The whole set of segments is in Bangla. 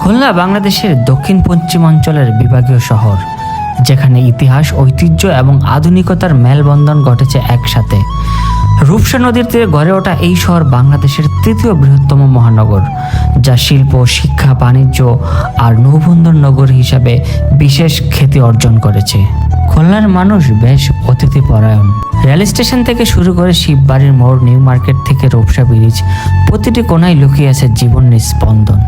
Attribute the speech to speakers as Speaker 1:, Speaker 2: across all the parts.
Speaker 1: খুলনা বাংলাদেশের দক্ষিণ পশ্চিমাঞ্চলের বিভাগীয় শহর, যেখানে ইতিহাস, ঐতিহ্য এবং আধুনিকতার মেলবন্ধন ঘটেছে একসাথে। রূপসা নদীর তীরে গড়ে ওঠা এই শহর বাংলাদেশের তৃতীয় বৃহত্তম মহানগর, যা শিল্প, শিক্ষা, বাণিজ্য আর নৌবন্দর নগর হিসাবে বিশেষ খ্যাতি অর্জন করেছে। খুলনার মানুষ বেশ অতিথিপরায়ণ। রেল স্টেশন থেকে শুরু করে শিববাড়ির মোড়, নিউ মার্কেট থেকে রূপসা ব্রিজ, প্রতিটি কোণায় লুকিয়ে আছে জীবনের স্পন্দন।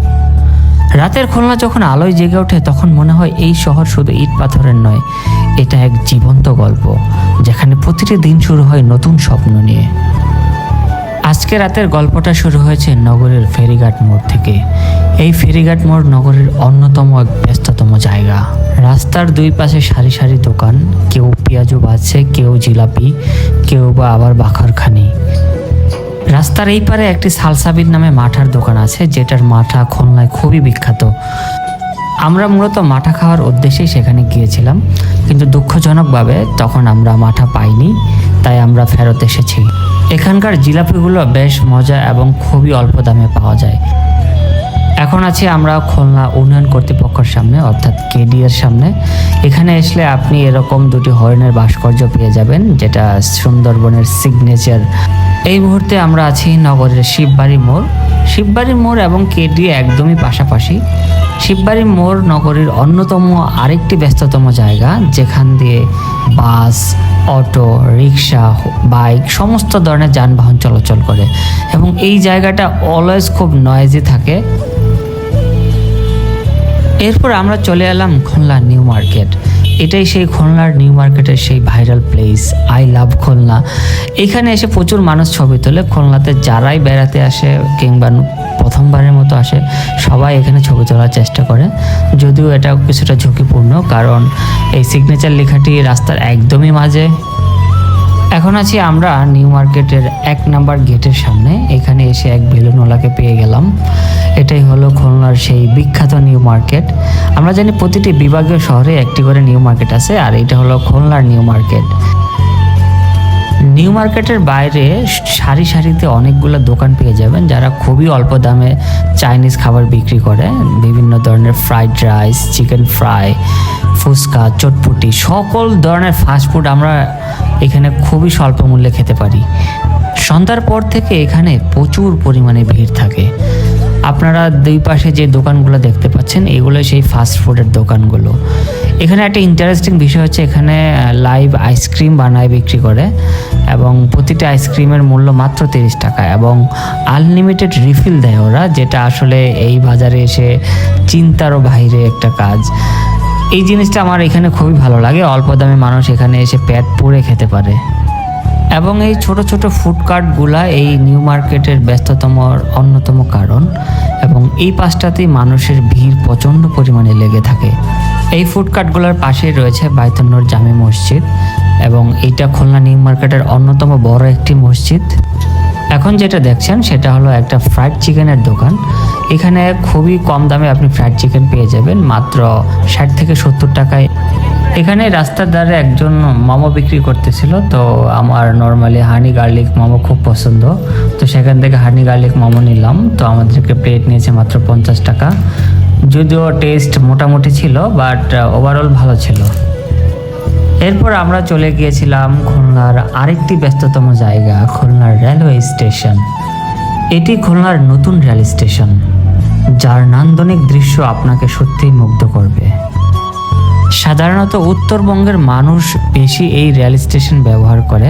Speaker 1: রাতের খুলনা যখন আলোয় জেগে ওঠে তখন মনে হয় এই শহর শুধু ইট পাথরের নয়, এটা এক জীবন্ত গল্প, যেখানে প্রতিটি দিন শুরু হয় নতুন স্বপ্ন নিয়ে। আজকে রাতের গল্পটা শুরু হয়েছে নগরের ফেরিঘাট মোড় থেকে। এই ফেরিঘাট মোড় নগরের অন্যতম এক ব্যস্ততম জায়গা। রাস্তার দুই পাশে সারি সারি দোকান, কেউ পেঁয়াজু বাজছে, কেউ জিলাপি, কেউ বা আবার বাখারখানি। রাস্তার এই পারে একটি সালসাবির নামে মাঠার দোকান আছে, যেটার মাঠা খুলনায় খুবই বিখ্যাত। আমরা মূলত মাঠা খাওয়ার উদ্দেশ্যেই সেখানে গিয়েছিলাম, কিন্তু দুঃখজনকভাবে তখন আমরা মাঠা পাইনি, তাই আমরা ফেরত এসেছি। এখানকার জিলাপিগুলো বেশ মজা এবং খুবই অল্প দামে পাওয়া যায়। এখন আছি আমরা খুলনা উন্নয়ন কর্তৃপক্ষের সামনে, অর্থাৎ কেডিএর সামনে। এখানে আসলে আপনি এরকম দুটি হরিণের ভাস্কর্য পেয়ে যাবেন, যেটা সুন্দরবনের সিগনেচার। এই মুহূর্তে আমরা আছি নগরের শিববাড়ি মোড়। শিববাড়ি মোড় এবং কেডি একদমই পাশাপাশি। শিববাড়ি মোড় নগরীর অন্যতম আরেকটি ব্যস্ততম জায়গা, যেখান দিয়ে বাস, অটো, রিক্সা, বাইক সমস্ত ধরনের যানবাহন চলাচল করে এবং এই জায়গাটা অলওয়েজ খুব নয়েজি থাকে। এরপর আমরা চলে এলাম খুলনা নিউ মার্কেট। এটাই সেই খুলনার নিউ মার্কেটের সেই viral place, I love Khulna. এখানে এসে প্রচুর মানুষ ছবি তোলে। খুলনাতে যারাই বেড়াতে আসে কিংবা প্রথমবারের মতো আসে, সবাই এখানে ছবি তোলার চেষ্টা করে, যদিও এটা কিছুটা ঝুঁকিপূর্ণ, কারণ এই সিগনেচার লেখাটি রাস্তার একদমই মাঝে। এখন আছি আমরা নিউ মার্কেটের 1 নাম্বার গেটের সামনে। এখানে এসে এক বেলুনওয়ালাকে পেয়ে গেলাম। এটাই হলো খুলনার সেই বিখ্যাত নিউ মার্কেট। আমরা জানি প্রতিটি বিভাগীয় শহরে একটি করে নিউ মার্কেট আছে, আর এটা হলো খুলনার নিউ মার্কেট। নিউ মার্কেটের বাইরে সারি সারিতে অনেকগুলো দোকান পেয়ে যাবেন, যারা খুবই অল্প দামে চাইনিজ খাবার বিক্রি করে। বিভিন্ন ধরনের fried rice, chicken fry, fuchka, chotpoti, সকল ধরনের ফাস্টফুড আমরা এখানে খুবই স্বল্প মূল্যে খেতে পারি। সন্ধ্যার পর থেকে এখানে প্রচুর পরিমাণে ভিড় থাকে। আপনারা দুই পাশে যে দোকানগুলো দেখতে পাচ্ছেন, এগুলো সেই ফাস্টফুডের দোকানগুলো। এখানে একটা ইন্টারেস্টিং বিষয় হচ্ছে, এখানে লাইভ আইসক্রিম বানায় বিক্রি করে এবং প্রতিটা আইসক্রিমের মূল্য মাত্র 30 টাকা এবং আনলিমিটেড রিফিল দেয় ওরা, যেটা আসলে এই বাজারে এসে চিন্তারও বাইরে একটা কাজ। এই জিনিসটা আমার এখানে খুবই ভালো লাগে। অল্প দামে মানুষ এখানে এসে পেট পুড়ে খেতে পারে। এবং এই ছোট ছোট ফুডকার্টগুলা এই নিউ মার্কেটের ব্যস্ততম অন্যতম কারণ, এবং এই পাশটাতেই মানুষের ভিড় প্রচণ্ড পরিমাণে লেগে থাকে। এই ফুডকার্টগুলোর পাশেই রয়েছে বাইতুন্নুর জামে মসজিদ, এবং এইটা খুলনা নিউ মার্কেটের অন্যতম বড় একটি মসজিদ। এখন যেটা দেখছেন সেটা হলো একটা ফ্রাইড চিকেনের দোকান। এখানে খুবই কম দামে আপনি ফ্রাইড চিকেন পেয়ে যাবেন, মাত্র 60 থেকে 70 টাকায়। এখানে রাস্তার ধারে একজন মোমো বিক্রি করতেছিল, তো আমার নর্মালি হানি গার্লিক মোমো খুব পছন্দ, তো সেখান থেকে হানি গার্লিক মোমো নিলাম। তো আমাদেরকে প্লেট নিয়েছে মাত্র 50 টাকা। যদিও টেস্ট মোটামুটি ছিল, বাট ওভারঅল ভালো ছিল। এরপর আমরা চলে গিয়েছিলাম খুলনার আরেকটি ব্যস্ততম জায়গা, খুলনার রেলওয়ে স্টেশন। এটি খুলনার নতুন রেল স্টেশন, যার নান্দনিক দৃশ্য আপনাকে সত্যিই মুগ্ধ করবে। সাধারণত উত্তরবঙ্গের মানুষ বেশি এই রেল স্টেশন ব্যবহার করে,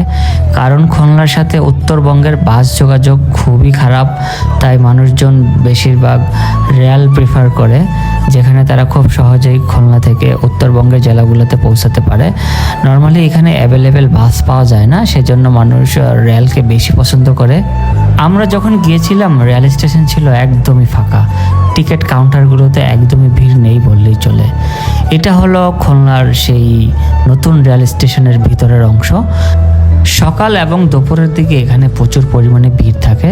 Speaker 1: কারণ খুলনার সাথে উত্তরবঙ্গের বাস যোগাযোগ খুবই খারাপ, তাই মানুষজন বেশিরভাগ রেল প্রিফার করে, যেখানে তারা খুব সহজেই খুলনা থেকে উত্তরবঙ্গের জেলাগুলোতে পৌঁছাতে পারে। নর্মালি এখানে অ্যাভেলেবেল বাস পাওয়া যায় না, সেজন্য মানুষ রেলকে বেশি পছন্দ করে। আমরা যখন গিয়েছিলাম রেল স্টেশন ছিল একদমই ফাঁকা, টিকিট কাউন্টারগুলোতে একদমই ভিড় নেই বললেই চলে। এটা হলো খুলনার সেই নতুন রেল স্টেশনের ভিতরের অংশ। সকাল এবং দুপুরের দিকে এখানে প্রচুর পরিমাণে ভিড় থাকে,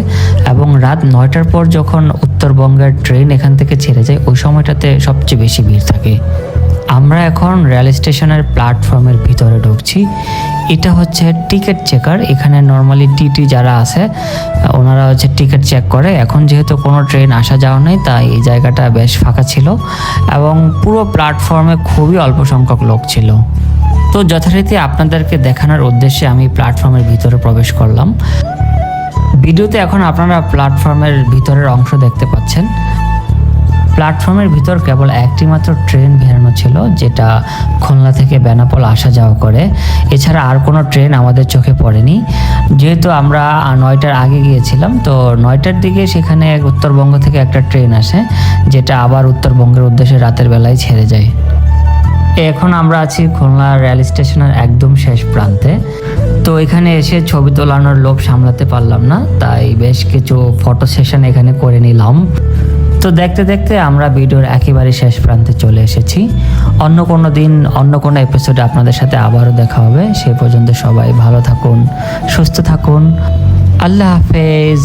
Speaker 1: এবং রাত 9টার পর যখন উত্তরবঙ্গের ট্রেন এখান থেকে ছেড়ে যায়, ওই সময়টাতে সবচেয়ে বেশি ভিড় থাকে। আমরা এখন রেল স্টেশনের প্ল্যাটফর্মের ভিতরে ঢুকছি। এটা হচ্ছে টিকিট চেকার। এখানে নর্মালি টিটি যারা আছে ওনারা হচ্ছে টিকিট চেক করে। এখন যেহেতু কোনো ট্রেন আসা যাওয়া নেই তাই এই জায়গাটা বেশ ফাঁকা ছিল এবং পুরো প্ল্যাটফর্মে খুবই অল্প সংখ্যক লোক ছিল। তো যথারীতি আপনাদেরকে দেখানোর উদ্দেশ্যে আমি প্ল্যাটফর্মের ভিতরে প্রবেশ করলাম। ভিডিওতে এখন আপনারা প্ল্যাটফর্মের ভিতরের অংশ দেখতে পাচ্ছেন। প্ল্যাটফর্মের ভিতর কেবল একটি মাত্র ট্রেন বেরানো ছিল, যেটা খুলনা থেকে বেনাপোল আসা যাওয়া করে। এছাড়া আর কোনো ট্রেন আমাদের চোখে পড়েনি। যেহেতু আমরা 9টার আগে গিয়েছিলাম, তো 9টার দিকে সেখানে উত্তরবঙ্গ থেকে একটা ট্রেন আসে, যেটা আবার উত্তরবঙ্গের উদ্দেশ্যে রাতের বেলায় ছেড়ে যায়। এখন আমরা আছি খুলনা রেল স্টেশনের একদম শেষ প্রান্তে। তো এখানে এসে ছবি তোলানোর লোভ সামলাতে পারলাম না, তাই বেশ কিছু ফটো সেশন এখানে করে নিলাম। তো দেখতে দেখতে আমরা ভিডিওর একেবারে শেষ প্রান্তে চলে এসেছি। অন্য কোনো দিন অন্য কোনো এপিসোডে আপনাদের সাথে আবারও দেখা হবে। সেই পর্যন্ত সবাই ভালো থাকুন, সুস্থ থাকুন। আল্লাহ হাফেজ।